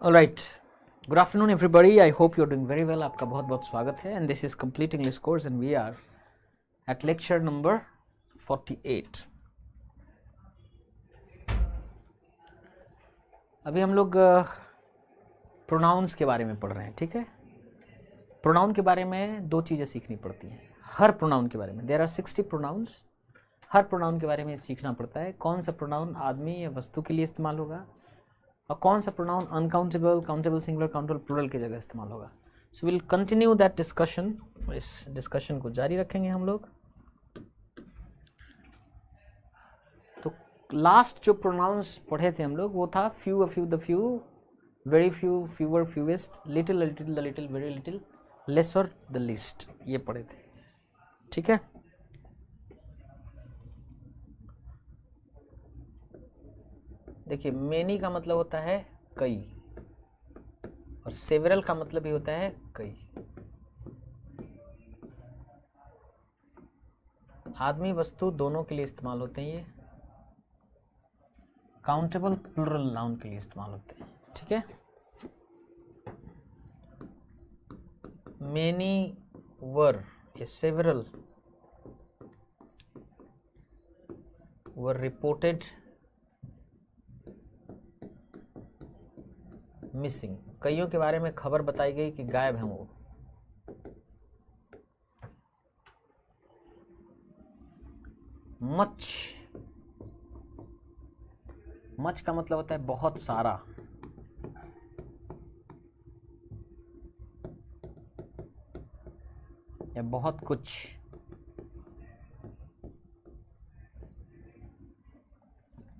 All right. Good afternoon, everybody. I hope you're doing very well. आपका बहुत बहुत स्वागत है. And this is Complete English Course, and we are at lecture number 48. अभी हम लोग प्रोनाउंस के बारे में पढ़ रहे हैं, ठीक है. प्रोनाउन के बारे में दो चीज़ें सीखनी पड़ती हैं. हर प्रोनाउन के बारे में देयर आर 60 प्रोनाउंस. हर प्रोनाउन के बारे में सीखना पड़ता है. कौन सा प्रोनाउन आदमी या वस्तु के लिए इस्तेमाल होगा और कौन सा pronoun uncountable, countable singular, countable plural की जगह इस्तेमाल होगा. So will continue that discussion. इस डिस्कशन को जारी रखेंगे हम लोग. तो लास्ट जो प्रोनाउंस पढ़े थे हम लोग वो था few, a few, the few, very few, fewer, fewest, little, a little, the little, very little, less और द लीस्ट, ये पढ़े थे, ठीक है. देखिए, मेनी का मतलब होता है कई और सेवरल का मतलब ही होता है कई. आदमी वस्तु दोनों के लिए इस्तेमाल होते हैं. ये काउंटेबल प्लूरल नाउन के लिए इस्तेमाल होते हैं, ठीक है. मेनी वर, ये सेवरल वर रिपोर्टेड मिसिंग. कईयों के बारे में खबर बताई गई कि गायब हैं वो. मच, मच का मतलब होता है बहुत सारा. या बहुत कुछ.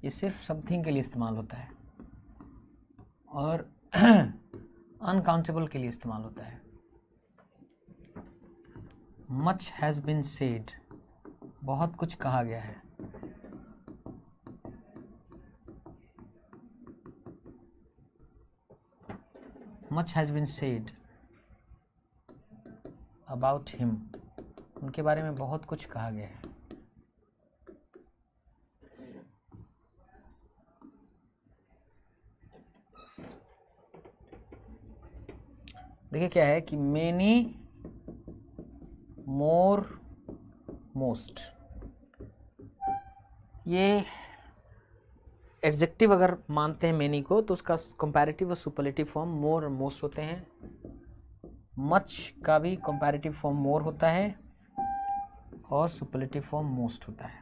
ये सिर्फ समथिंग के लिए इस्तेमाल होता है और अनकाउंटेबल के लिए इस्तेमाल होता है. मच हैज़ बीन सेड, बहुत कुछ कहा गया है. Much has been said about him, उनके बारे में बहुत कुछ कहा गया है. देखिए क्या है कि मेनी, मोर, मोस्ट, ये एडजेक्टिव अगर मानते हैं मेनी को तो उसका कंपैरेटिव और सुपरलेटिव फॉर्म मोर और मोस्ट होते हैं. मच का भी कंपैरेटिव फॉर्म मोर होता है और सुपरलेटिव फॉर्म मोस्ट होता है.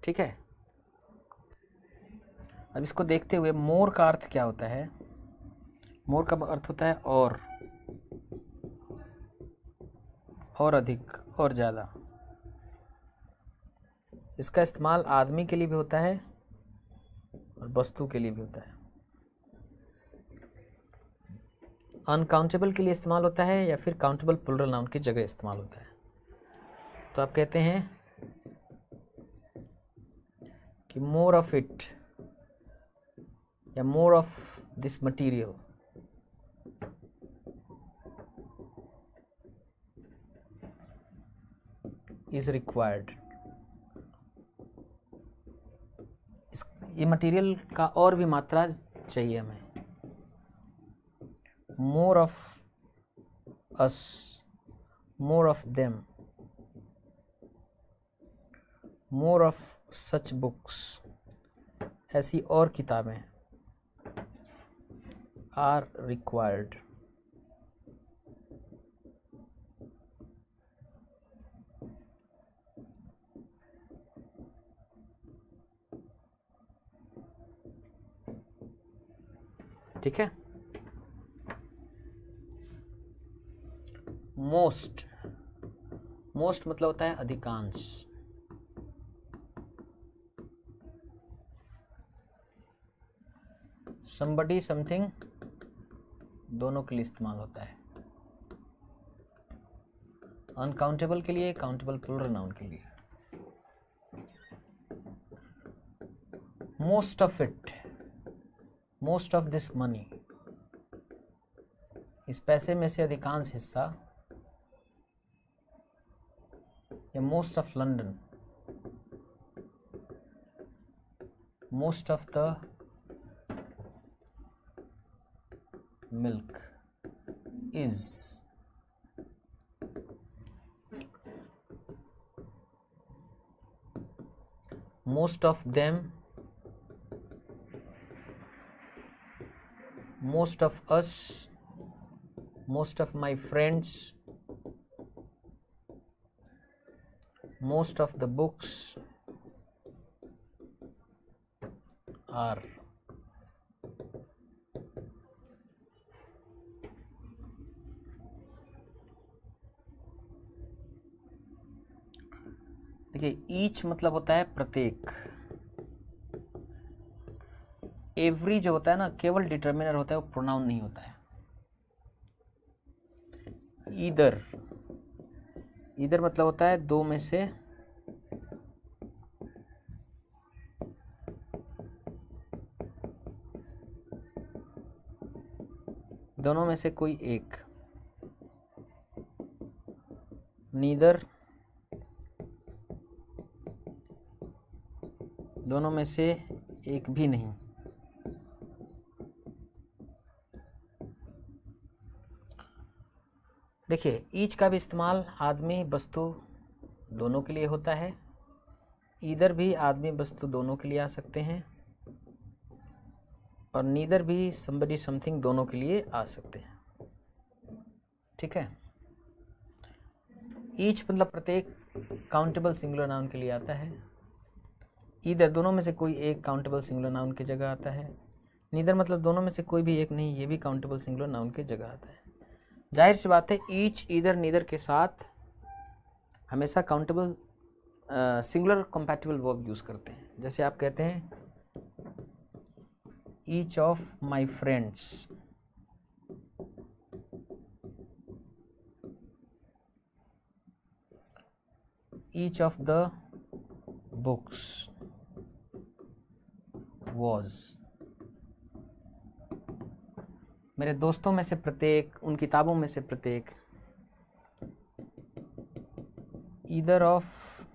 ठीक है. अब इसको देखते हुए मोर का अर्थ क्या होता है. मोर का अर्थ होता है और अधिक और ज़्यादा. इसका इस्तेमाल आदमी के लिए भी होता है और वस्तु के लिए भी होता है. अनकाउंटेबल के लिए इस्तेमाल होता है या फिर काउंटेबल प्लूरल नाउन की जगह इस्तेमाल होता है. तो आप कहते हैं कि मोर ऑफ इट या more of this material is required. ये मटेरियल का और भी मात्रा चाहिए हमें. More of us, more of them, more of such books, ऐसी और किताबें आर रिक्वायर्ड. ठीक है. मोस्ट, मोस्ट मतलब होता है अधिकांश. somebody, समथिंग, दोनों के लिए इस्तेमाल होता है. अनकाउंटेबल के लिए, काउंटेबल प्लूरल नाउन के लिए. Most of it, most of this money, इस पैसे में से अधिकांश हिस्सा या most of London, most of the milk is, most of them, most of us, most of my friends, most of the books are. देखिए, ईच मतलब होता है प्रत्येक, एवरी जो होता है ना केवल डिटर्मिनर होता है, वो प्रोनाउन नहीं होता है। ईदर, ईदर मतलब होता है दो में से, दोनों में से कोई एक, नीदर, दोनों में से एक भी नहीं। देखिए, ईच का भी इस्तेमाल आदमी वस्तु दोनों के लिए होता है, ईदर भी आदमी वस्तु दोनों के लिए आ सकते हैं, और नीदर भी समबडी समथिंग दोनों के लिए आ सकते हैं। ठीक है, ईच मतलब प्रत्येक काउंटेबल सिंगुलर नाउन के लिए आता है, ईदर दोनों में से कोई एक काउंटेबल सिंगुलर नाउन की जगह आता है, नीदर मतलब दोनों में से कोई भी एक नहीं, ये भी काउंटेबल सिंगुलर नाउन की जगह आता है। जाहिर सी बात है, ईच, ईदर, नीदर के साथ हमेशा countable singular compatible verb use करते हैं। जैसे आप कहते हैं each of my friends, each of the books was, मेरे दोस्तों में से प्रत्येक, उन किताबों में से प्रत्येक, ईदर ऑफ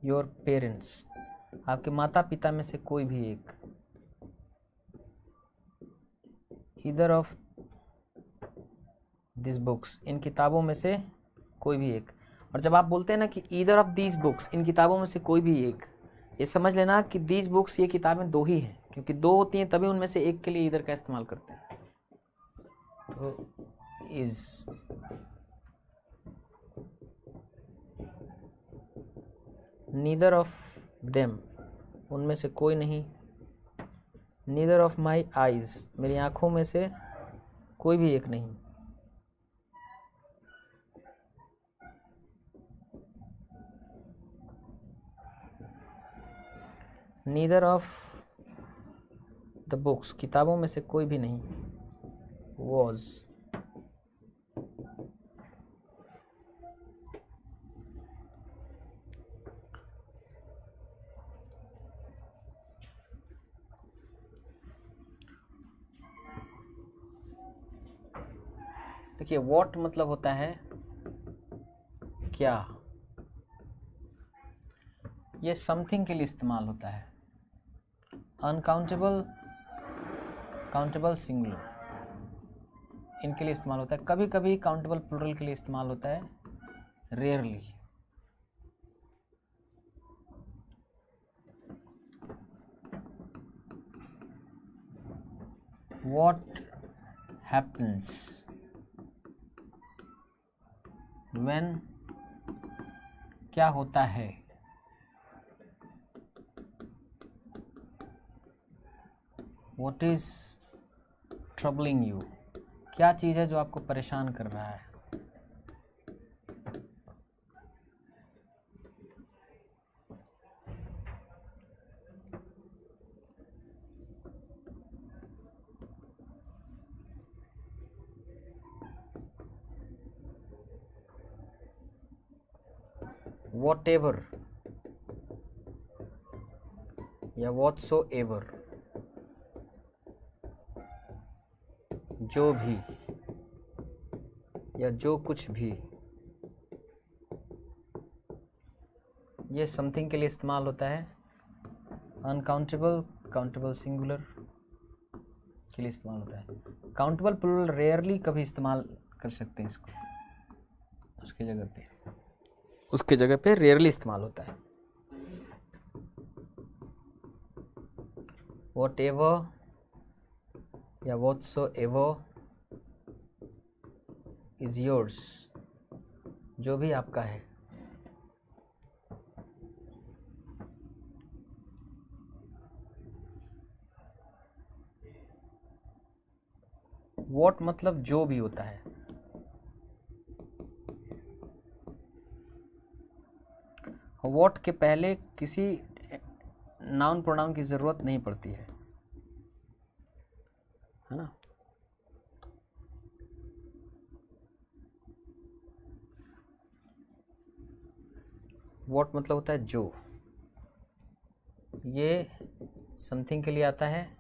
योर पेरेंट्स, आपके माता पिता में से कोई भी एक, ईदर ऑफ दिस बुक्स, इन किताबों में से कोई भी एक। और जब आप बोलते हैं ना कि ईदर ऑफ दीज बुक्स, इन किताबों में से कोई भी एक, ये समझ लेना कि दीज बुक्स, ये किताबें दो ही हैं, क्योंकि दो होती हैं तभी उनमें से एक के लिए ईदर का इस्तेमाल करते हैं। तो इज, नीदर ऑफ देम, उनमें से कोई नहीं, नीदर ऑफ माई आइज, मेरी आंखों में से कोई भी एक नहीं, नीदर ऑफ द बुक्स, किताबों में से कोई भी नहीं, वॉज, देखिए वॉट मतलब होता है क्या, ये समथिंग के लिए इस्तेमाल होता है, अनकाउंटेबल, काउंटेबल सिंगुलर, इनके लिए इस्तेमाल होता है। कभी कभी काउंटेबल प्लूरल के लिए इस्तेमाल होता है, रेयरली। What happens when, क्या होता है, What is troubling you, क्या चीज़ है जो आपको परेशान कर रहा है। Whatever या whatsoever, जो भी या जो कुछ भी, ये समथिंग के लिए इस्तेमाल होता है। अनकाउंटेबल, काउंटेबल सिंगुलर के लिए इस्तेमाल होता है। काउंटेबल प्लूरल रेयरली कभी इस्तेमाल कर सकते हैं इसको, उसके जगह पे रेयरली इस्तेमाल होता है। वॉट एवर या what so ever is yours, जो भी आपका है। वॉट मतलब जो भी होता है। वॉट के पहले किसी नाउन प्रोनाउन की ज़रूरत नहीं पड़ती है ना। वॉट मतलब होता है जो। ये समथिंग के लिए आता है।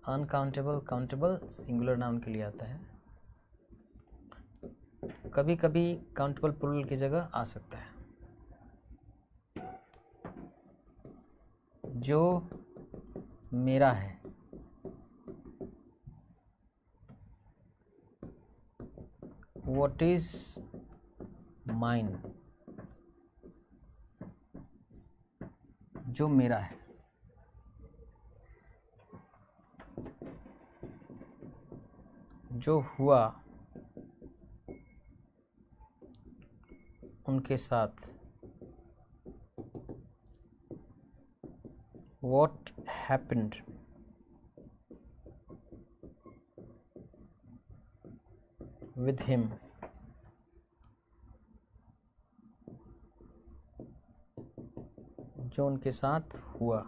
अनकाउंटेबल, काउंटेबल सिंगुलर नाउन के लिए आता है। कभी कभी काउंटेबल प्लूरल की जगह आ सकता है। जो मेरा है, व्हाट इज माइन, जो मेरा है। जो हुआ उनके साथ, what happened with him, जो उनके साथ हुआ।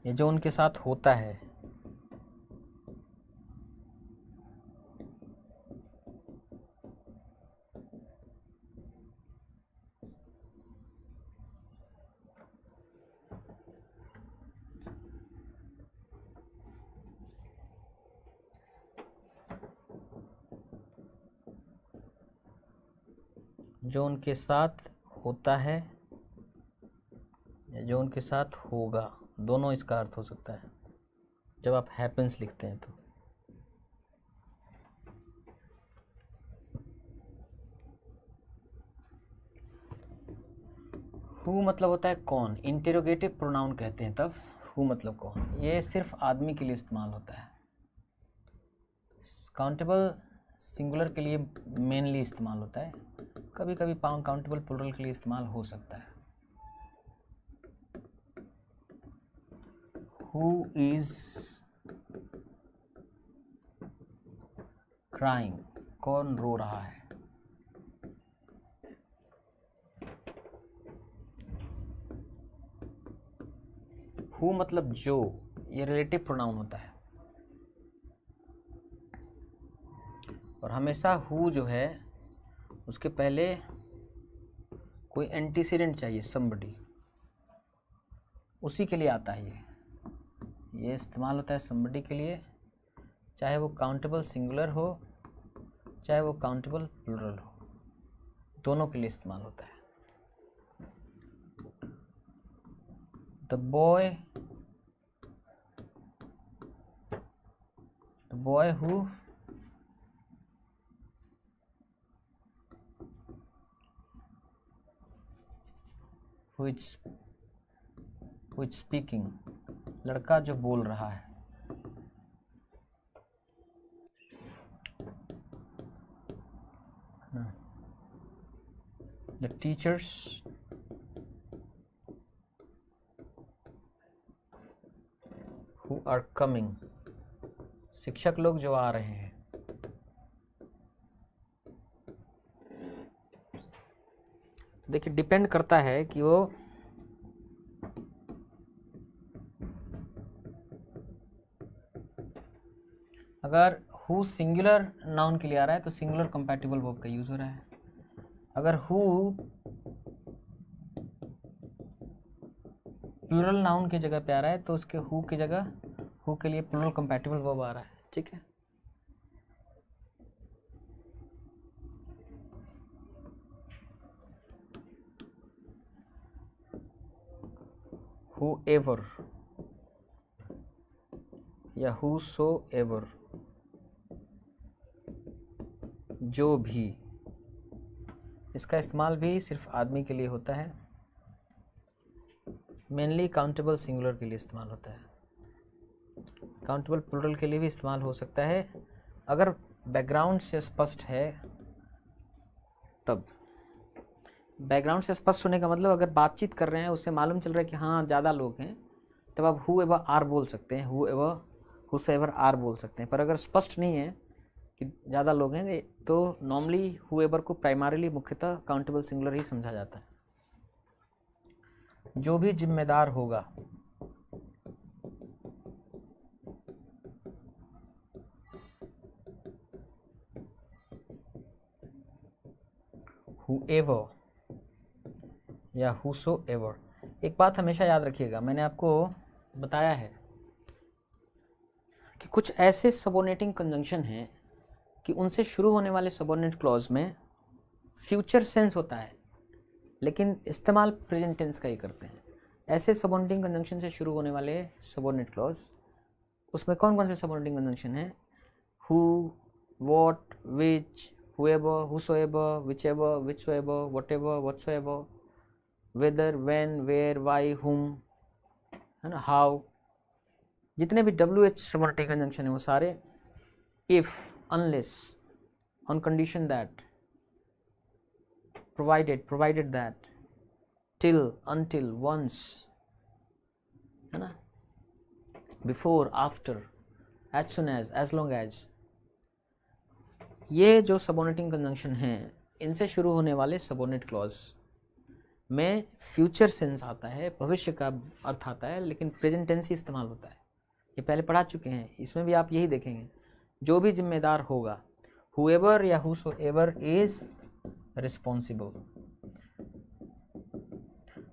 ये जो उनके साथ होता है। जो उनके साथ होता है या जो उनके साथ होगा, दोनों इसका अर्थ हो सकता है जब आप हैपेंस लिखते हैं तो। हु मतलब होता है कौन, इंटेरोगेटिव प्रोनाउन कहते हैं तब। हु मतलब कौन, ये सिर्फ आदमी के लिए इस्तेमाल होता है। काउंटेबल सिंगुलर के लिए मेनली इस्तेमाल होता है। कभी कभी काउंटेबल प्लूरल के लिए इस्तेमाल हो सकता है। Who is crying, कौन रो रहा है। Who मतलब जो, ये रिलेटिव प्रोनाउन होता है। और हमेशा हु जो है उसके पहले कोई एंटीसीडेंट चाहिए, somebody, उसी के लिए आता है। ये इस्तेमाल होता है somebody के लिए, चाहे वो काउंटेबल सिंगुलर हो चाहे वो काउंटेबल प्लूरल हो, दोनों के लिए इस्तेमाल होता है। The boy who which speaking, लड़का जो बोल रहा है। The teachers who are coming, शिक्षक लोग जो आ रहे हैं। देखिए डिपेंड करता है कि वो अगर हु सिंगुलर नाउन के लिए आ रहा है तो सिंगुलर कंपैटिबल वर्ब का यूज हो रहा है। अगर हु प्लूरल नाउन की जगह पे आ रहा है तो उसके हु की जगह हु के लिए प्लूरल कंपैटिबल वर्ब आ रहा है, ठीक है। whoever या whosoever, जो भी, इसका इस्तेमाल भी सिर्फ आदमी के लिए होता है, मेनली काउंटेबल सिंगुलर के लिए इस्तेमाल होता है। काउंटेबल प्लूरल के लिए भी इस्तेमाल हो सकता है अगर बैकग्राउंड से स्पष्ट है तब। बैकग्राउंड से स्पष्ट होने का मतलब अगर बातचीत कर रहे हैं उससे मालूम चल रहा है कि हाँ ज़्यादा लोग हैं, तब आप whoever आर बोल सकते हैं, whoever आर बोल सकते हैं। पर अगर स्पष्ट नहीं है कि ज़्यादा लोग हैं तो नॉर्मली whoever को प्राइमरीली मुख्यतः काउंटेबल सिंगुलर ही समझा जाता है। जो भी जिम्मेदार होगा, whoever या whosoever। एक बात हमेशा याद रखिएगा, मैंने आपको बताया है कि कुछ ऐसे सबऑर्डिनेटिंग कंजंक्शन हैं कि उनसे शुरू होने वाले सबऑर्डिनेट क्लॉज में फ्यूचर सेंस होता है लेकिन इस्तेमाल प्रेजेंट टेंस का ही करते हैं। ऐसे सबऑर्डिनेटिंग कंजंक्शन से शुरू होने वाले सबऑर्डिनेट क्लॉज, उसमें कौन कौन से सबऑर्डिनेटिंग कंजंक्शन हैं? Who, what, which, whoever, whosoever, whichever, whichsoever, whatever, whatsoever, whether, when, where, why, whom, है ना, how। जितने भी WH सबऑर्डिनेटिंग कंजंक्शन है वो सारे if, unless, on condition that, provided that, till, until, once, है ना, before, after, as soon as long as, ये जो सबऑर्डिनेटिंग कंजंक्शन हैं इनसे शुरू होने वाले सबऑर्डिनेट क्लॉज में फ्यूचर सेंस आता है, भविष्य का अर्थ आता है, लेकिन प्रेजेंट टेंस ही इस्तेमाल होता है। ये पहले पढ़ा चुके हैं, इसमें भी आप यही देखेंगे, जो भी जिम्मेदार होगा, whoever या whosoever is responsible।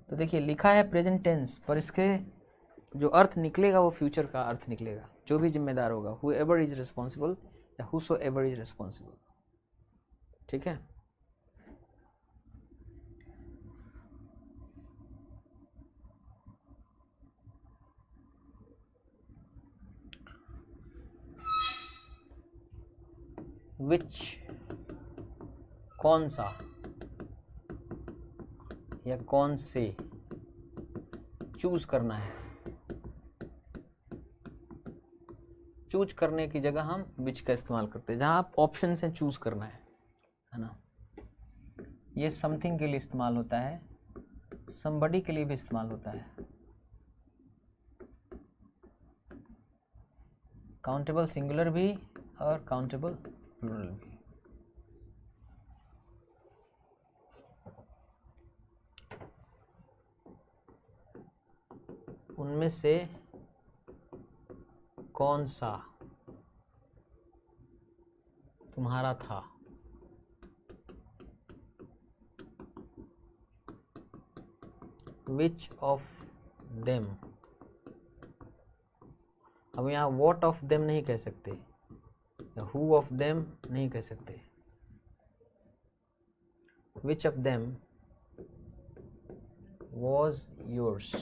तो देखिए लिखा है प्रेजेंट टेंस पर इसके जो अर्थ निकलेगा वो फ्यूचर का अर्थ निकलेगा। जो भी जिम्मेदार होगा, whoever is responsible या whosoever is responsible, ठीक है। which, कौन सा या कौन से, चूज करना है। चूज करने की जगह हम which का इस्तेमाल करते हैं, जहां आप ऑप्शन से चूज करना है ना। ये समथिंग के लिए इस्तेमाल होता है, somebody के लिए भी इस्तेमाल होता है, काउंटेबल सिंगुलर भी और काउंटेबल प्लूरल भी। उनमें से कौन सा तुम्हारा था, which of them। अब यहाँ what of them नहीं कह सकते या who of them नहीं कह सकते, which of them was yours।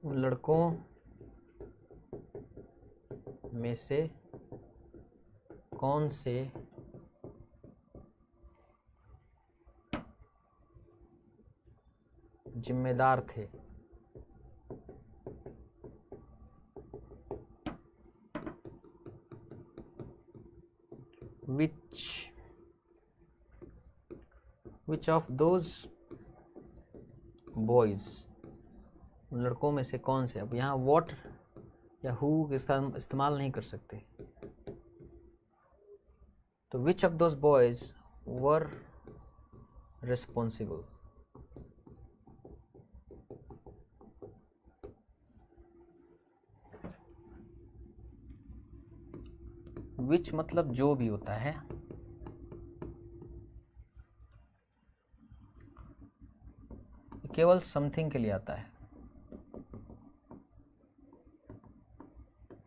उन लड़कों में से कौन से जिम्मेदार थे, which of those boys, लड़कों में से कौन से। अब यहाँ what या who का इस्तेमाल नहीं कर सकते, तो which of those boys were responsible। which मतलब जो भी होता है, केवल समथिंग के लिए आता है,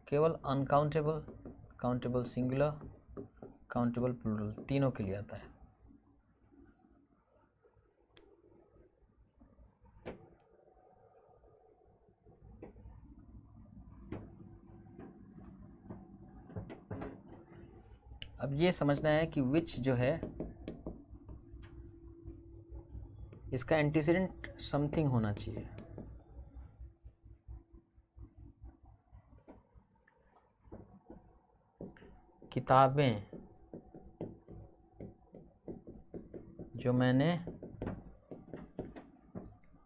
केवल uncountable, countable singular, countable plural, तीनों के लिए आता है। अब ये समझना है कि विच जो है इसका एंटीसीडेंट समथिंग होना चाहिए। किताबें जो मैंने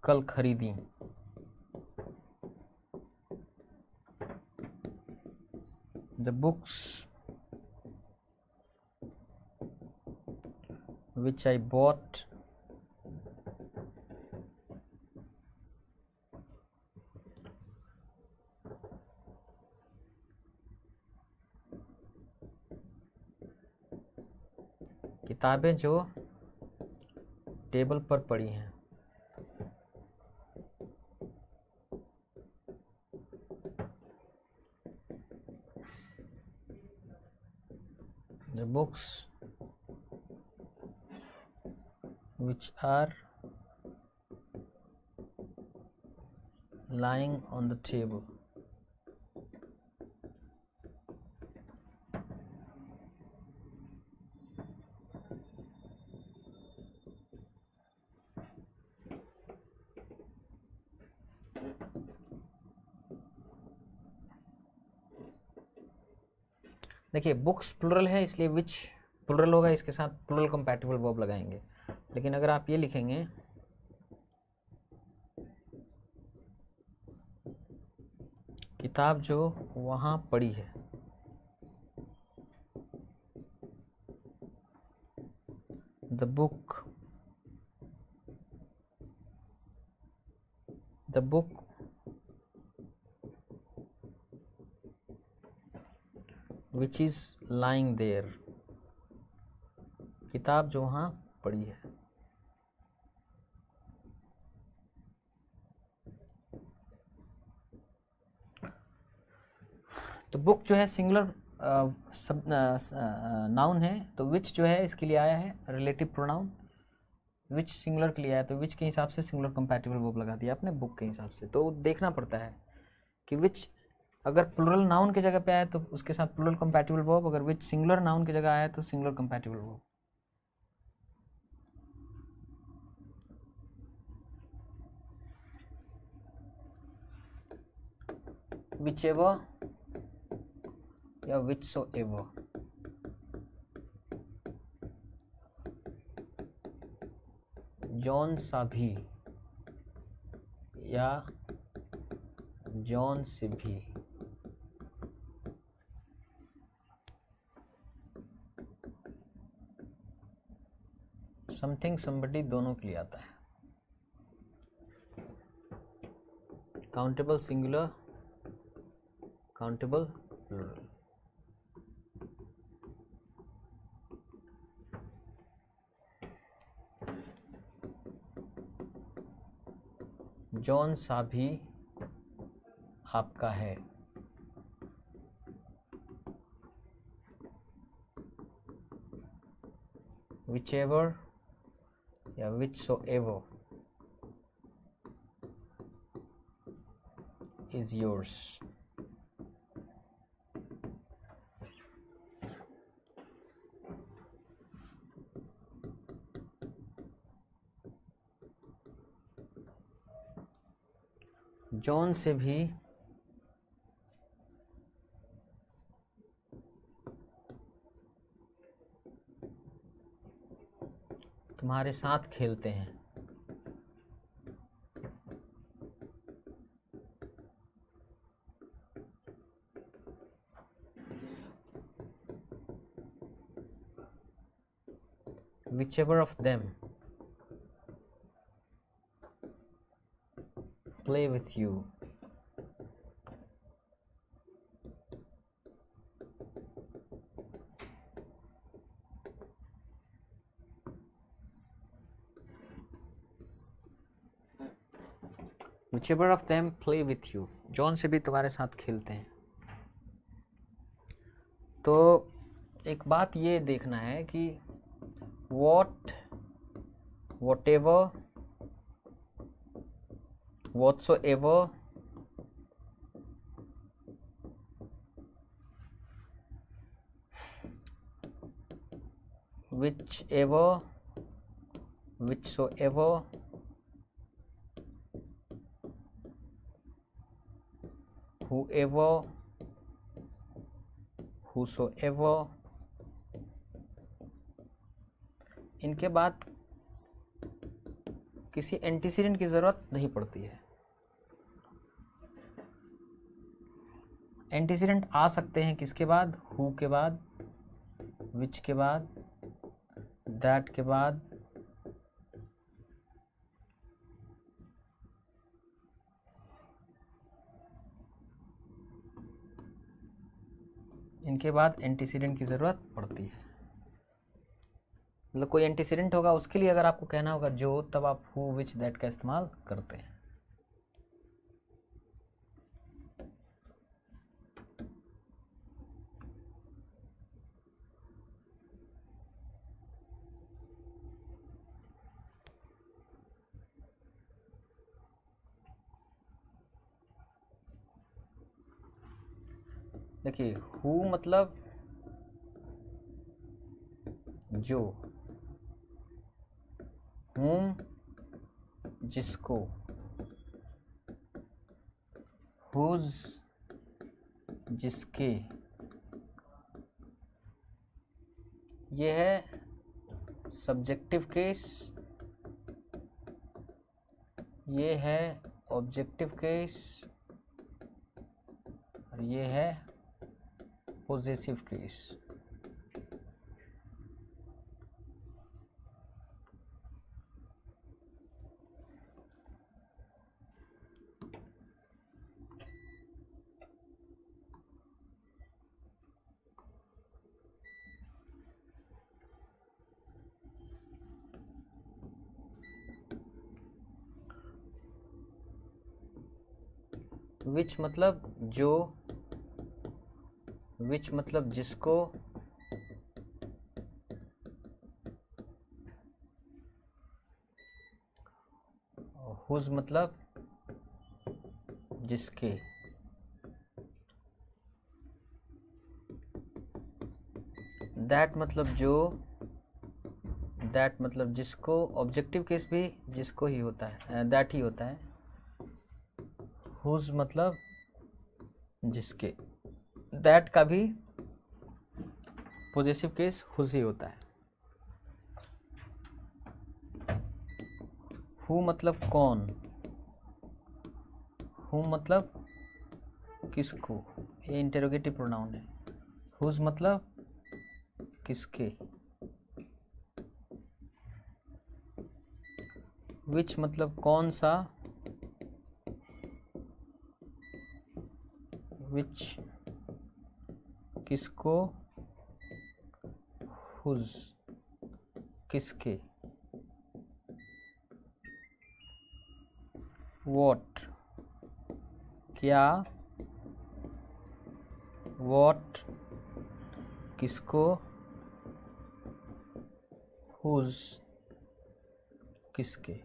कल खरीदी, the books which I bought किताबें जो टेबल पर पड़ी हैं, the books which are lying on the table, देखिए बुक्स प्लुरल है इसलिए विच प्लुरल होगा, इसके साथ प्लुरल कंपैटिबल वर्ब लगाएंगे। लेकिन अगर आप ये लिखेंगे किताब जो वहाँ पड़ी है, the book which is lying there, किताब जो वहाँ पड़ी है। तो बुक जो है सिंगुलर सब नाउन है, तो विच जो है इसके लिए आया है रिलेटिव प्रोनाउन। विच सिंगुलर के लिए आया तो विच के हिसाब से सिंगुलर कंपैटिबल वर्ब लगा दिया आपने बुक के हिसाब से। तो देखना पड़ता है कि विच अगर प्लुरल नाउन की जगह पे आया तो उसके साथ प्लुरल कंपैटिबल वर्ब, अगर विच सिंगुलर नाउन की जगह आया तो सिंगुलर कंपैटिबल वर्ब। whichever या whichsoever, जॉन सा भी या जॉन से भी, समथिंग समबडी दोनों के लिए आता है। Countable singular, countable plural. John सा भी आपका है, whichever या whichsoever is yours। जॉन से भी तुम्हारे साथ खेलते हैं, whichever of them play with you। whichever of them play with you, जौन से भी तुम्हारे साथ खेलते हैं। तो एक बात ये देखना है कि whatever, whatsoever, whichever, whichsoever, whoever, whosoever, इनके बाद किसी एंटीसीडेंट की ज़रूरत नहीं पड़ती है। एंटीसीडेंट आ सकते हैं किसके बाद? हु के बाद, विच के बाद, दैट के बाद, इनके बाद एंटीसीडेंट की ज़रूरत पड़ती है। मतलब कोई एंटीसीडेंट होगा उसके लिए अगर आपको कहना होगा जो, तब आप हु, विच, दैट का इस्तेमाल करते हैं। देखिए, हु मतलब जो, हुम जिसको, हुज जिसके, ये है सब्जेक्टिव केस, ये है ऑब्जेक्टिव केस, और ये है पोजेसिव केस। विच मतलब जो, विच मतलब जिसको, हुज मतलब जिसके, दैट मतलब जो, दैट मतलब जिसको, ऑब्जेक्टिव केस भी जिसको ही होता है, दैट ही होता है। हुज मतलब जिसके, दैट का भी पॉजिटिव केस हुज ही होता है। हु मतलब कौन, हु मतलब किसको, ये इंटेरोगेटिव प्रोनाउन है। हुज मतलब किसके, विच मतलब कौन सा, विच किसको, हुज किसके, वॉट क्या, वॉट किसको, हुज किसके।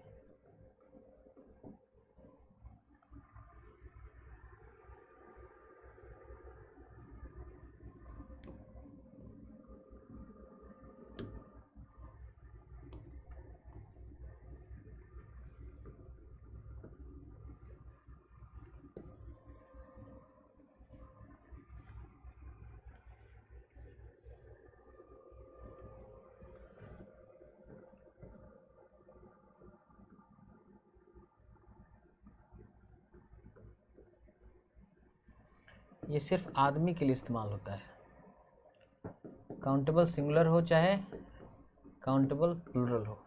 ये सिर्फ आदमी के लिए इस्तेमाल होता है, काउंटेबल सिंगुलर हो चाहे काउंटेबल प्लूरल हो।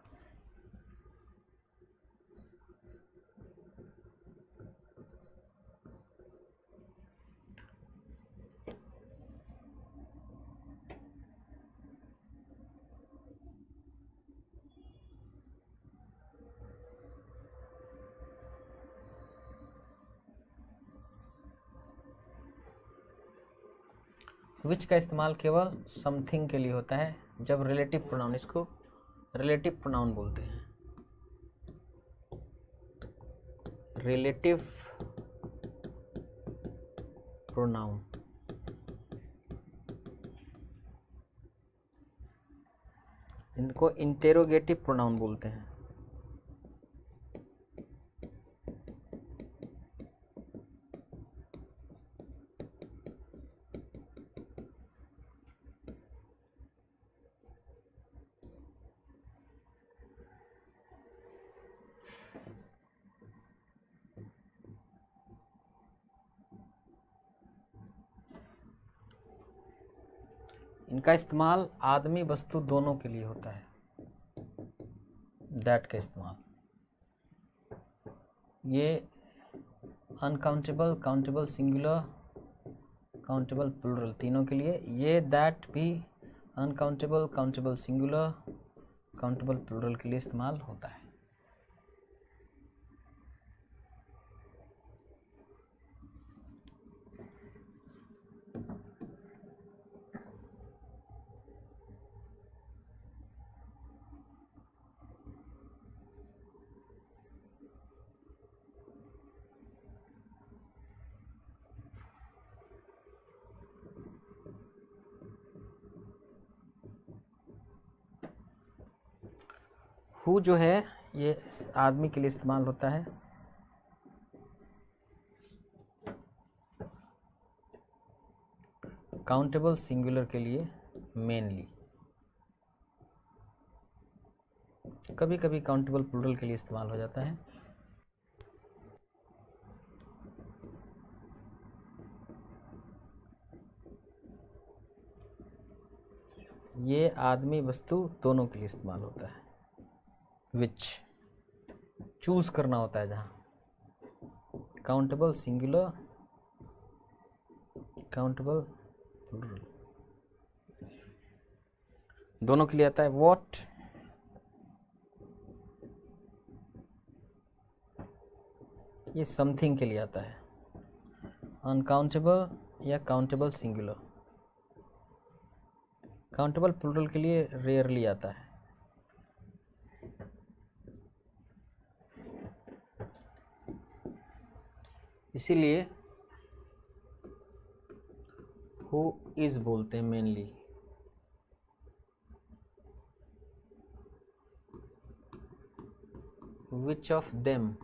विच का इस्तेमाल केवल समथिंग के लिए होता है जब रिलेटिव प्रोनाउन, इसको रिलेटिव प्रोनाउन बोलते हैं। रिलेटिव प्रोनाउन, इनको इंटेरोगेटिव प्रोनाउन बोलते हैं। इनका इस्तेमाल आदमी वस्तु दोनों के लिए होता है। दैट का इस्तेमाल, ये uncountable, countable singular, countable plural तीनों के लिए। ये दैट भी uncountable, countable singular, countable plural के लिए इस्तेमाल होता है। हु जो है ये आदमी के लिए इस्तेमाल होता है। काउंटेबल सिंगुलर के लिए मेनली, कभी कभी काउंटेबल प्लूरल के लिए इस्तेमाल हो जाता है। ये आदमी वस्तु दोनों के लिए इस्तेमाल होता है। विच चूज करना होता है जहाँ। काउंटेबल सिंगुलर, काउंटेबल प्लूरल दोनों के लिए आता है। व्हाट, ये समथिंग के लिए आता है। अनकाउंटेबल या काउंटेबल सिंगुलर, काउंटेबल प्लूरल के लिए रेयरली आता है। इसीलिए हु इज बोलते हैं mainly. Which of them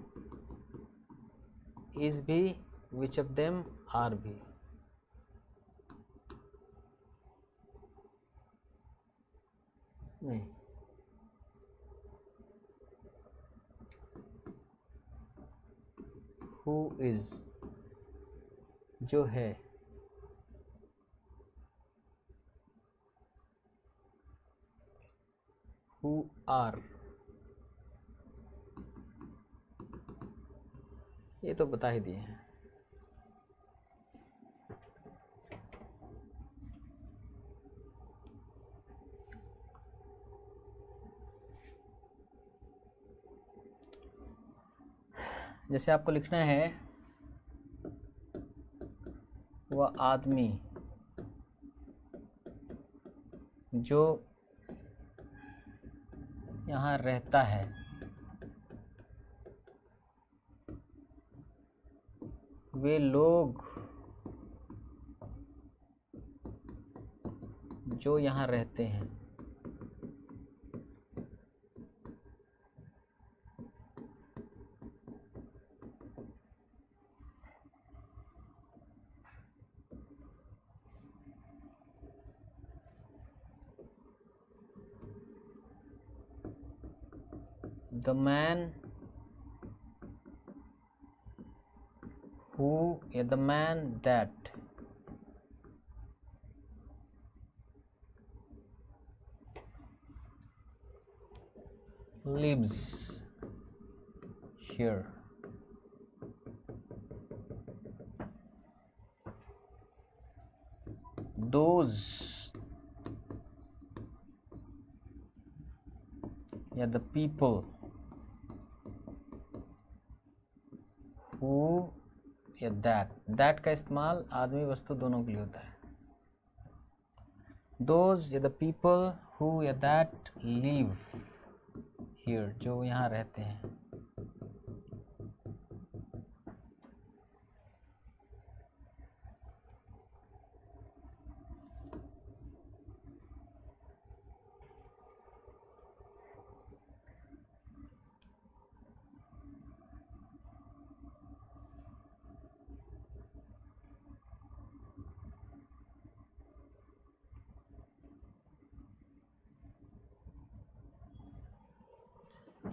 is भी, विच ऑफ देम आर भी। नहीं, हु इज जो है, हु आर ये तो बता ही दिए हैं। जैसे आपको लिखना है वह आदमी जो यहाँ रहता है, वे लोग जो यहाँ रहते हैं। The man who, the man that lives here. Those, the people who, that का इस्तेमाल आदमी वस्तु दोनों के लिए होता है। दोज या द पीपल हु या दैट लिव हियर, जो यहाँ रहते हैं।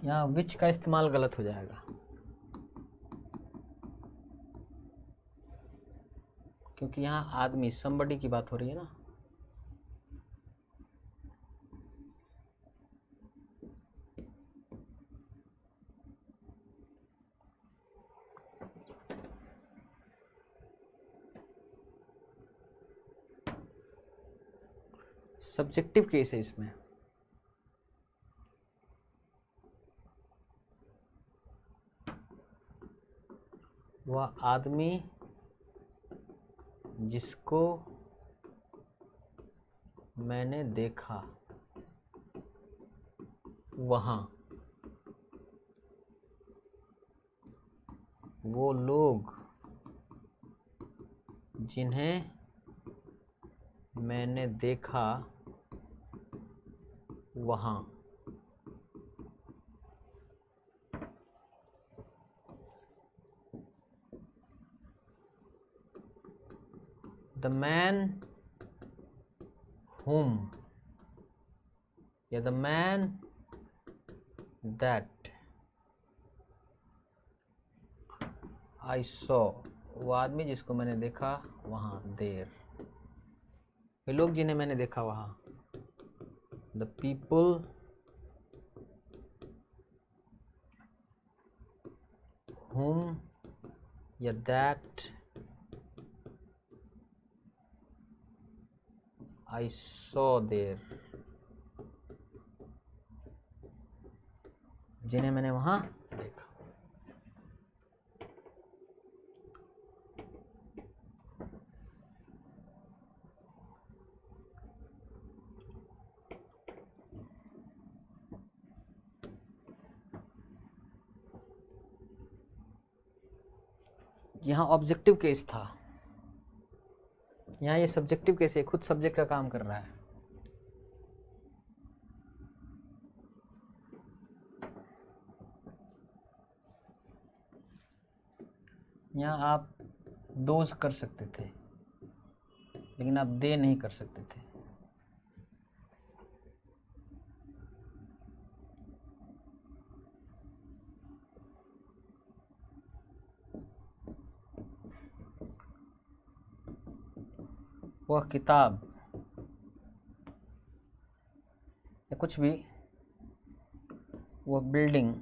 यहाँ विच का इस्तेमाल गलत हो जाएगा, क्योंकि यहाँ आदमी somebody की बात हो रही है ना। सब्जेक्टिव केस है इसमें। वह आदमी जिसको मैंने देखा वहाँ, वो लोग जिन्हें मैंने देखा वहाँ। The man whom या the man that I saw, वो आदमी जिसको मैंने देखा वहाँ, there, वे लोग जिन्हें मैंने देखा वहाँ। The people whom या that I saw there, जिन्हें मैंने वहाँ देखा। यहाँ ऑब्जेक्टिव केस था, यहाँ ये सब्जेक्टिव केस है, खुद सब्जेक्ट का काम कर रहा है। यहाँ आप दोज कर सकते थे, लेकिन आप दे नहीं कर सकते थे। वह किताब या कुछ भी, वह बिल्डिंग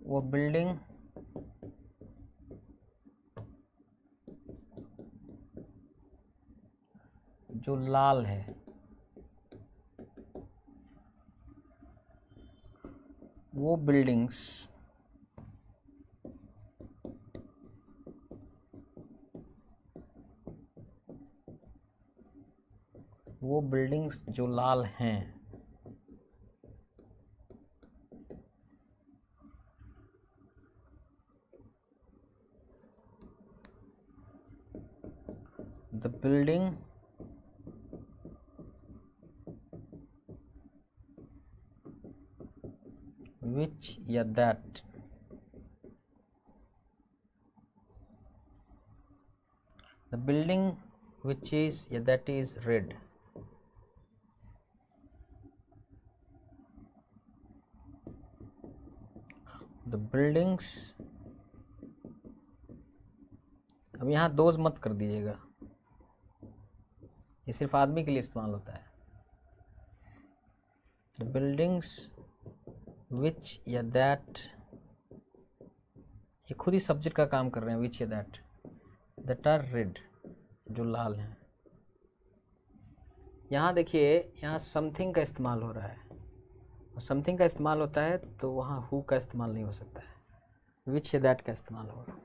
वो बिल्डिंग जो लाल है, वो बिल्डिंग्स जो लाल हैं, the building which या that the building which is या that is red, the buildings। अब यहाँ दोज मत कर दीजिएगा, ये सिर्फ आदमी के लिए इस्तेमाल होता है। The buildings विच या दैट, ये खुद ही सब्जेक्ट का काम कर रहे हैं, विच या दैट, दैट आर रेड, जो लाल हैं। यहाँ देखिए, यहाँ समथिंग का इस्तेमाल हो रहा है, और समथिंग का इस्तेमाल होता है तो वहाँ हु का इस्तेमाल नहीं हो सकता है, विच या दैट का इस्तेमाल होगा।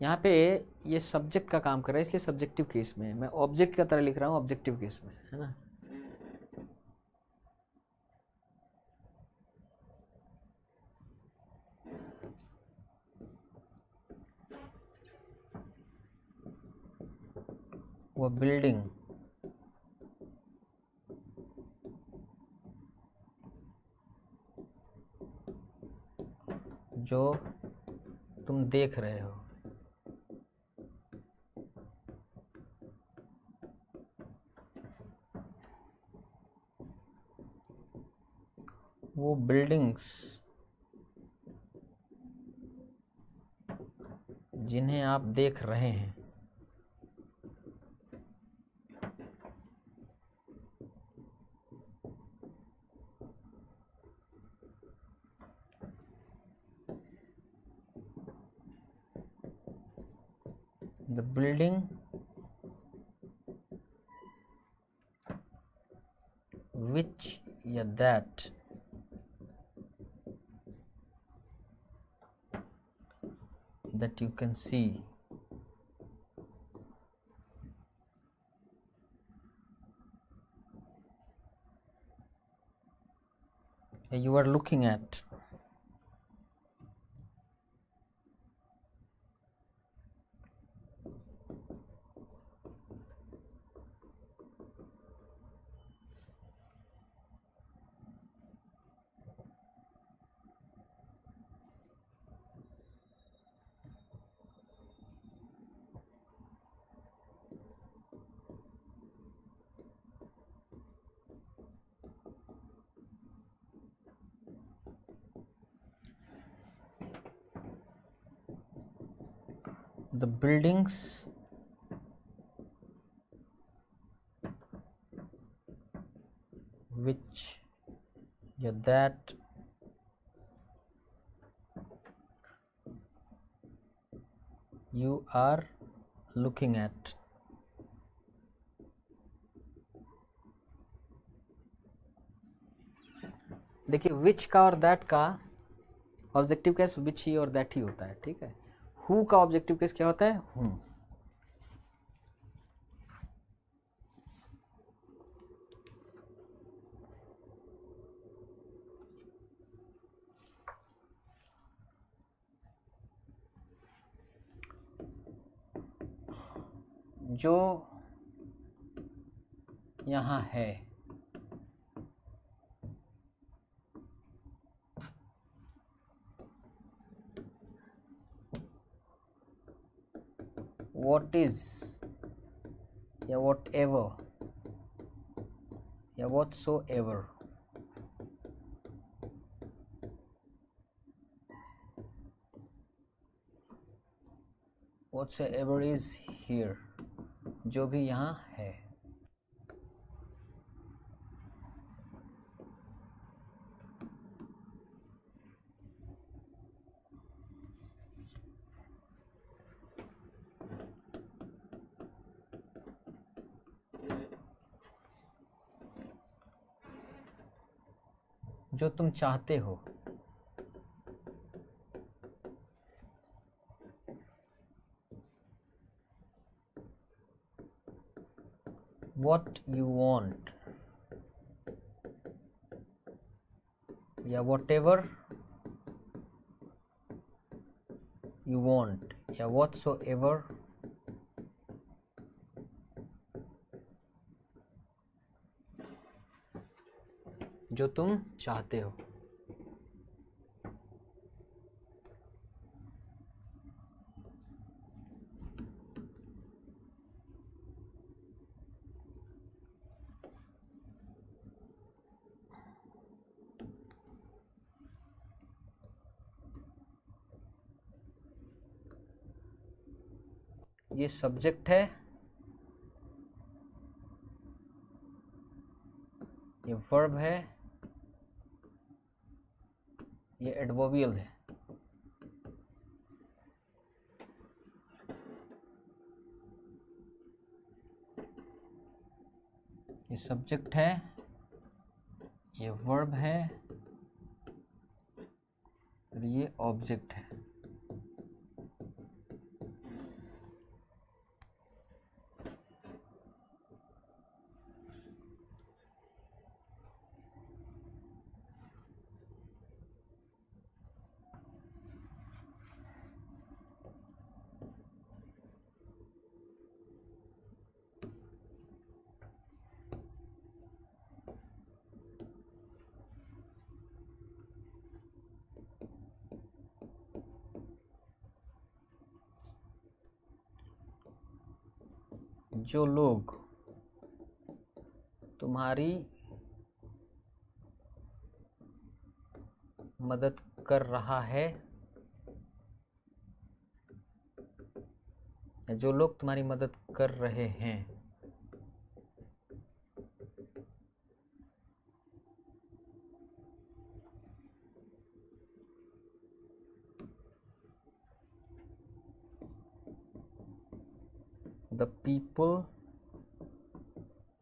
यहाँ पे ये सब्जेक्ट का काम कर रहा है, इसलिए सब्जेक्टिव केस में मैं ऑब्जेक्ट की तरह लिख रहा हूँ, ऑब्जेक्टिव केस में, है ना। वो बिल्डिंग जो तुम देख रहे हो, वो बिल्डिंग्स जिन्हें आप देख रहे हैं, द बिल्डिंग विच या that that you can see, you are looking at, the buildings which या that you are looking at। देखिए विच का और दैट का ऑब्जेक्टिव केस विच ही और दैट ही होता है, ठीक है। हु का ऑब्जेक्टिव केस क्या होता है, हुम। जो यहाँ है, what is या whatever या whatsoever, whatsoever is here, जो भी यहाँ है। जो तुम चाहते हो, what you want या whatever you want या whatsoever जो तुम चाहते हो। ये सब्जेक्ट है, ये वर्ब है, ये एडवर्बियल है। ये सब्जेक्ट है, ये वर्ब है और ये ऑब्जेक्ट है। जो लोग तुम्हारी मदद कर रहा है, जो लोग तुम्हारी मदद कर रहे हैं, the people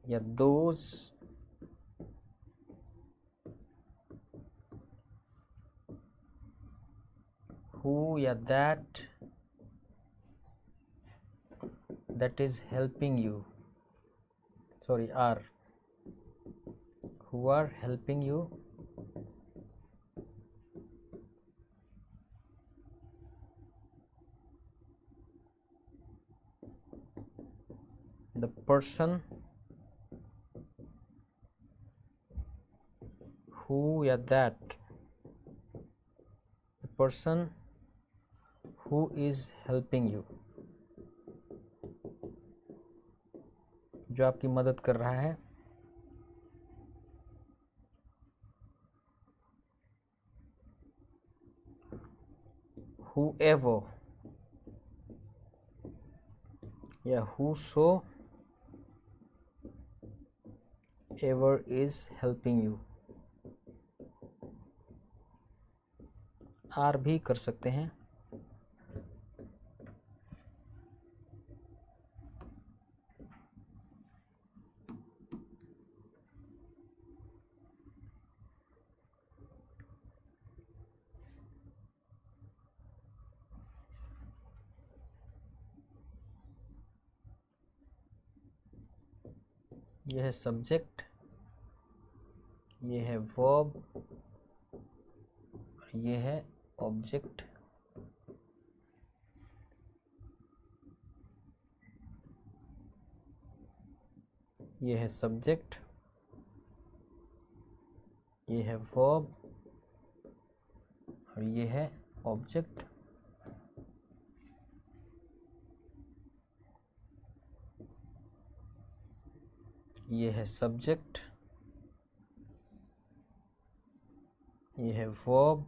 या those who या that is helping you, sorry, are, who are helping you, the person who या that, the person who is helping you, जो आपकी मदद कर रहा है। whoever या whoso ever is helping you, are भी कर सकते हैं। यह है सब्जेक्ट, ये है वर्ब, ये है ऑब्जेक्ट। ये है सब्जेक्ट, ये है वर्ब और ये है ऑब्जेक्ट। ये है सब्जेक्ट, ये है वर्ब,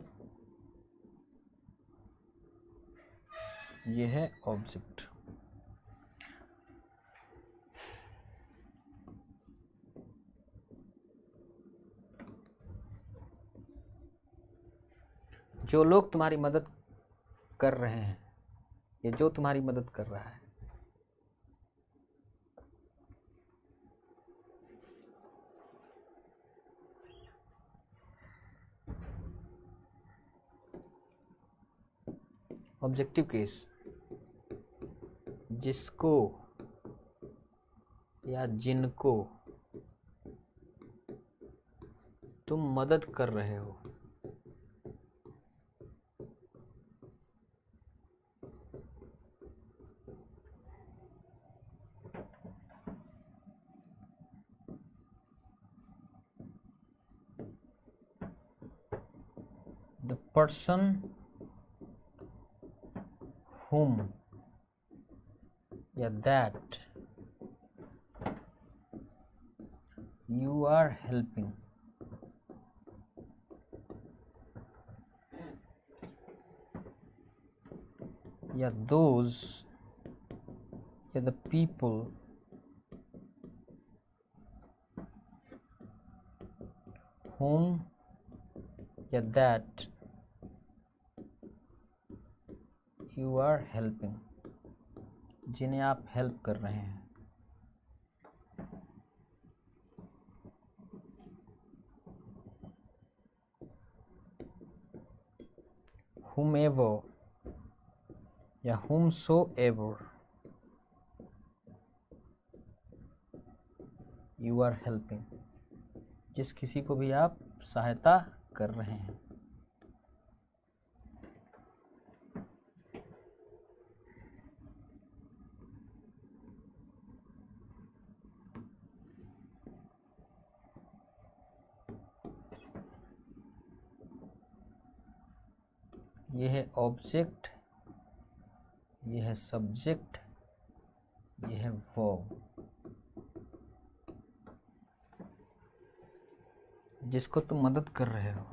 ये है ऑब्जेक्ट। जो लोग तुम्हारी मदद कर रहे हैं, ये जो तुम्हारी मदद कर रहा है। ऑब्जेक्टिव केस, जिसको या जिनको तुम मदद कर रहे हो। The person whom या that you are helping, या those या the people whom या that you are helping, जिन्हें आप हेल्प कर रहे हैं। whomever या whomsoever you are helping, जिस किसी को भी आप सहायता कर रहे हैं। ये है ऑब्जेक्ट, ये है सब्जेक्ट, ये है वर्ब। जिसको तुम मदद कर रहे हो।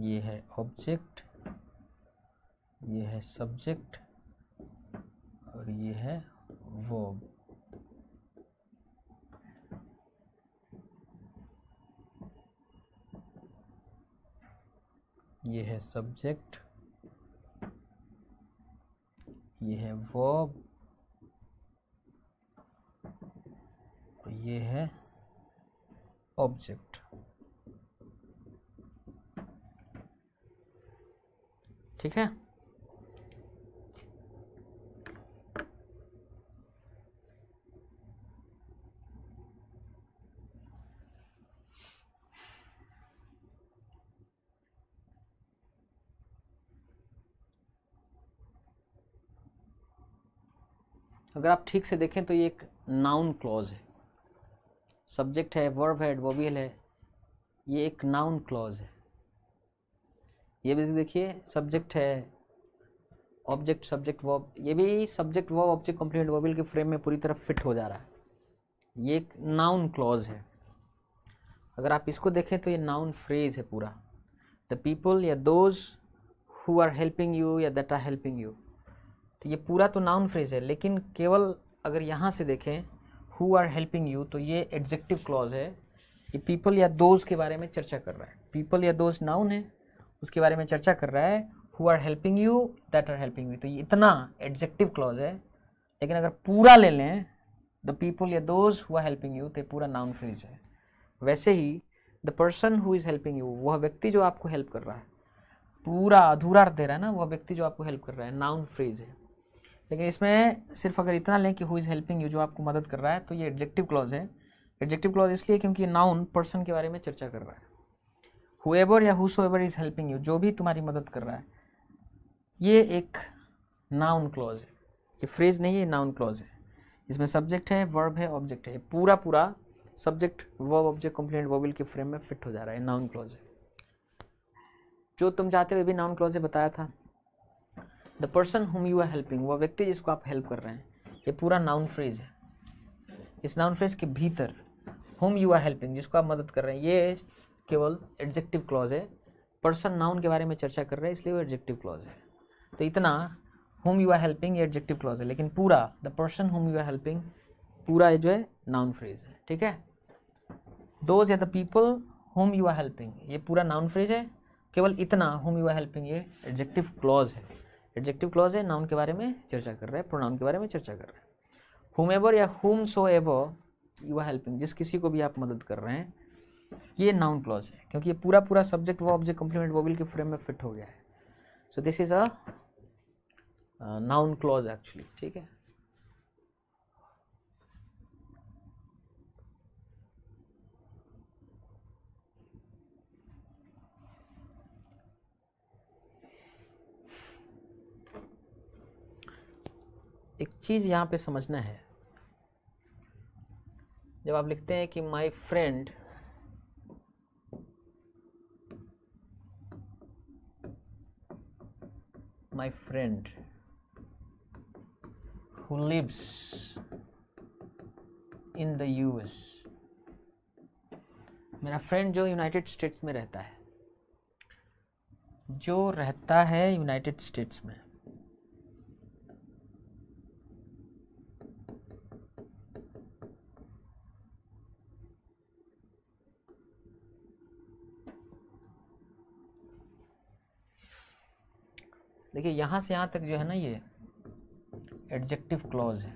ये है ऑब्जेक्ट, ये है सब्जेक्ट और ये है वर्ब। ये है सब्जेक्ट, ये है वर्ब, ये है ऑब्जेक्ट। ठीक है। अगर आप ठीक से देखें तो ये एक नाउन क्लॉज है। सब्जेक्ट है, वर्ब है, एडवर्बियल है, ये एक नाउन क्लॉज है। ये भी देखिए, सब्जेक्ट है, ऑब्जेक्ट, सब्जेक्ट, वर्ब, ये भी subject, verb, object, complement, adverbial के फ्रेम में पूरी तरह फिट हो जा रहा है। ये एक नाउन क्लॉज है। अगर आप इसको देखें तो ये नाउन फ्रेज है पूरा। द पीपल या those who are helping you या दैट आर हेल्पिंग यू, तो ये पूरा तो नाउन फ्रेज है। लेकिन केवल अगर यहाँ से देखें हु आर हेल्पिंग यू, तो ये एडजेक्टिव क्लॉज है। ये पीपल या दोज के बारे में चर्चा कर रहा है। पीपल या दोज नाउन है, उसके बारे में चर्चा कर रहा है। Who are helping you, that are helping you, तो ये इतना एडजेक्टिव क्लॉज है। लेकिन अगर पूरा ले लें, द पीपल या those who are helping you, तो पूरा नाउन फ्रेज है। वैसे ही the person who is helping you, वह व्यक्ति जो आपको हेल्प कर रहा है, पूरा अधूरा दे रहा है ना, वह व्यक्ति जो आपको हेल्प कर रहा है, नाउन फ्रेज है। लेकिन इसमें सिर्फ अगर इतना लें कि हु इज़ हेल्पिंग यू, जो आपको मदद कर रहा है, तो ये एडजेक्टिव क्लॉज है। एडजेक्टिव क्लॉज इसलिए क्योंकि ये नाउन पर्सन के बारे में चर्चा कर रहा है। हुएवर या हुसोएवर इज़ हेल्पिंग यू, जो भी तुम्हारी मदद कर रहा है, ये एक नाउन क्लॉज है। ये फ्रेज नहीं है, नाउन क्लॉज है। इसमें सब्जेक्ट है, वर्ब है, ऑब्जेक्ट है। पूरा पूरा subject, verb, object, complement, adverbial के फ्रेम में फिट हो जा रहा है। नाउन क्लॉज है। जो तुम चाहते हो भी नाउन क्लॉज है, बताया था। The person whom you are helping, वह व्यक्ति जिसको आप हेल्प कर रहे हैं, ये पूरा नाउन फ्रेज है। इस नाउन फ्रेज के भीतर हुम यू आर हेल्पिंग, जिसको आप मदद कर रहे हैं, ये केवल एडजेक्टिव क्लॉज है। पर्सन नाउन के बारे में चर्चा कर रहे हैं, इसलिए वो एडजेक्टिव क्लॉज है। तो इतना हुम यू आर हेल्पिंग ये एडजेक्टिव क्लॉज है, लेकिन पूरा the person whom you are helping पूरा ये जो है नाउन फ्रेज है। ठीक है। दोज या the people whom you are helping, ये पूरा नाउन फ्रेज है। केवल इतना हुम यू आर हेल्पिंग ये एडजेक्टिव क्लॉज है। एडजेक्टिव क्लॉज है, नाउन के बारे में चर्चा कर रहा है, प्रोनाउन के बारे में चर्चा कर रहा है। हुमेवर या whomsoever you are helping, जिस किसी को भी आप मदद कर रहे हैं, ये नाउन क्लॉज है, क्योंकि ये पूरा पूरा subject, verb, object, complement, adverbial के फ्रेम में फिट हो गया है। So this is a noun clause actually. ठीक है। एक चीज़ यहाँ पे समझना है, जब आप लिखते हैं कि my friend who lives in the US, मेरा फ्रेंड जो यूनाइटेड स्टेट्स में रहता है, जो रहता है यूनाइटेड स्टेट्स में, देखिए यहाँ से यहाँ तक जो है ना ये एडजेक्टिव क्लॉज है।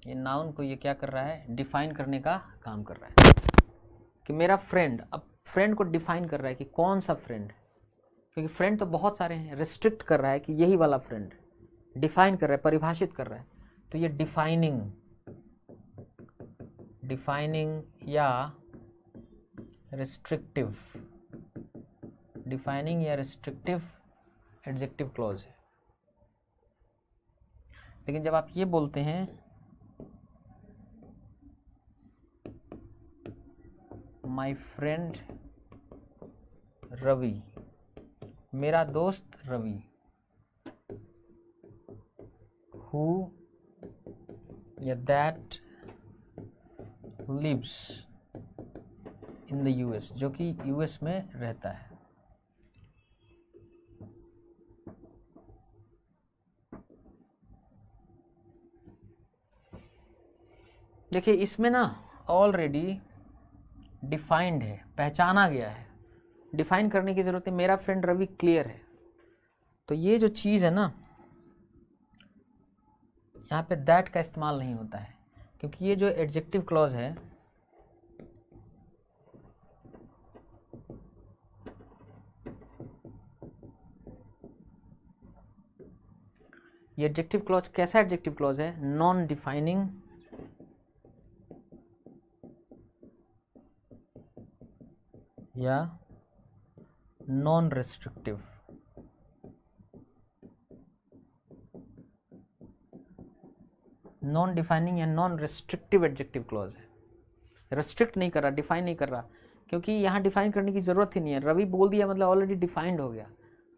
ये नाउन को ये क्या कर रहा है, डिफाइन करने का काम कर रहा है कि मेरा फ्रेंड, अब फ्रेंड को डिफाइन कर रहा है कि कौन सा फ्रेंड, क्योंकि फ्रेंड तो बहुत सारे हैं, रिस्ट्रिक्ट कर रहा है कि यही वाला फ्रेंड, डिफाइन कर रहा है, परिभाषित कर रहा है। तो ये डिफाइनिंग या रिस्ट्रिक्टिव, डिफाइनिंग या रिस्ट्रिक्टिव एडजेक्टिव क्लॉज है। लेकिन जब आप ये बोलते हैं माई फ्रेंड रवि, मेरा दोस्त रवि, हु या that lives in the US, जो कि यूएस में रहता है। देखिए इसमें ना ऑलरेडी डिफाइंड है, पहचाना गया है, डिफाइन करने की ज़रूरत है। मेरा फ्रेंड रवि क्लियर है। तो ये जो चीज़ है ना, यहाँ पे दैट का इस्तेमाल नहीं होता है, क्योंकि ये जो एडजेक्टिव क्लॉज है ये एडजेक्टिव क्लॉज कैसा एडजेक्टिव क्लॉज है, नॉन डिफाइनिंग या नॉन रेस्ट्रिक्टिव। नॉन डिफाइनिंग या नॉन रेस्ट्रिक्टिव एडजेक्टिव क्लॉज है। रेस्ट्रिक्ट नहीं कर रहा, डिफाइन नहीं कर रहा, क्योंकि यहाँ डिफाइन करने की ज़रूरत ही नहीं है। रवि बोल दिया मतलब ऑलरेडी डिफाइंड हो गया,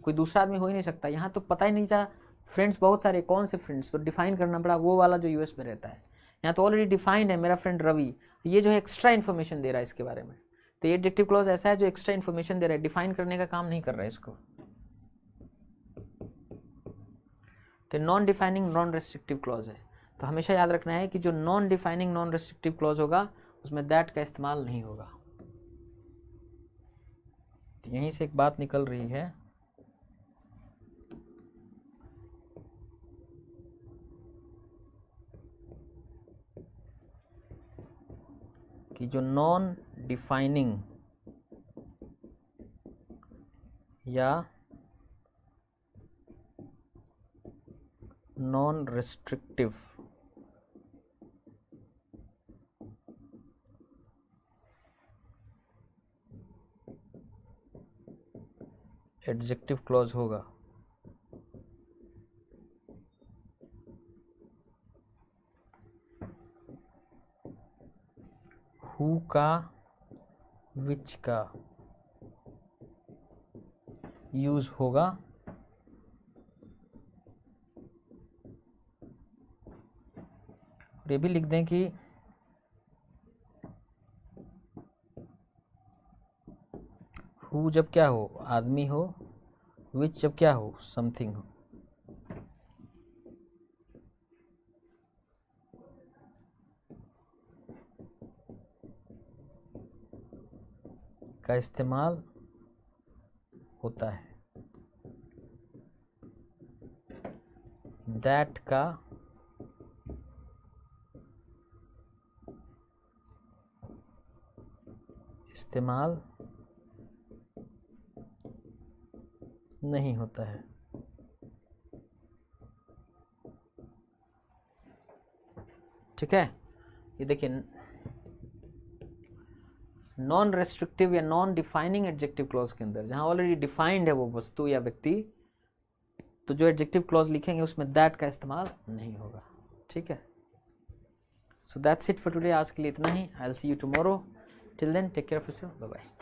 कोई दूसरा आदमी हो ही नहीं सकता। यहाँ तो पता ही नहीं था, फ्रेंड्स बहुत सारे, कौन से फ्रेंड्स, तो डिफाइन करना पड़ा वो वाला जो यूएस में रहता है। यहाँ तो ऑलरेडी डिफाइंड है, मेरा फ्रेंड रवि। ये जो है एक्स्ट्रा इन्फॉर्मेशन दे रहा है इसके बारे में। तो ये एडजेक्टिव क्लॉज ऐसा है जो एक्स्ट्रा इन्फॉर्मेशन दे रहा है, डिफाइन करने का काम नहीं कर रहा है इसको। तो non defining non restrictive clause है। तो हमेशा याद रखना है कि जो non defining non restrictive clause होगा उसमें दैट का इस्तेमाल नहीं होगा। तो यहीं से एक बात निकल रही है कि जो नॉन डिफाइनिंग या नॉन रेस्ट्रिक्टिव एडजेक्टिव क्लॉज होगा हु का, विच का यूज होगा और ये भी लिख दें कि हु जब क्या हो, आदमी हो, विच जब क्या हो, समथिंग हो। का इस्तेमाल होता है। दैट का इस्तेमाल नहीं होता है। ठीक है, ये देखिए नॉन रेस्ट्रिक्टिव या नॉन डिफाइनिंग एडजेक्टिव क्लॉज के अंदर जहां ऑलरेडी डिफाइंड है वो वस्तु या व्यक्ति, तो जो एडजेक्टिव क्लॉज लिखेंगे उसमें दैट का इस्तेमाल नहीं होगा। ठीक है, so that's it for today. आज के लिए इतना ही। I will see you tomorrow. Till then take care of yourself, bye bye.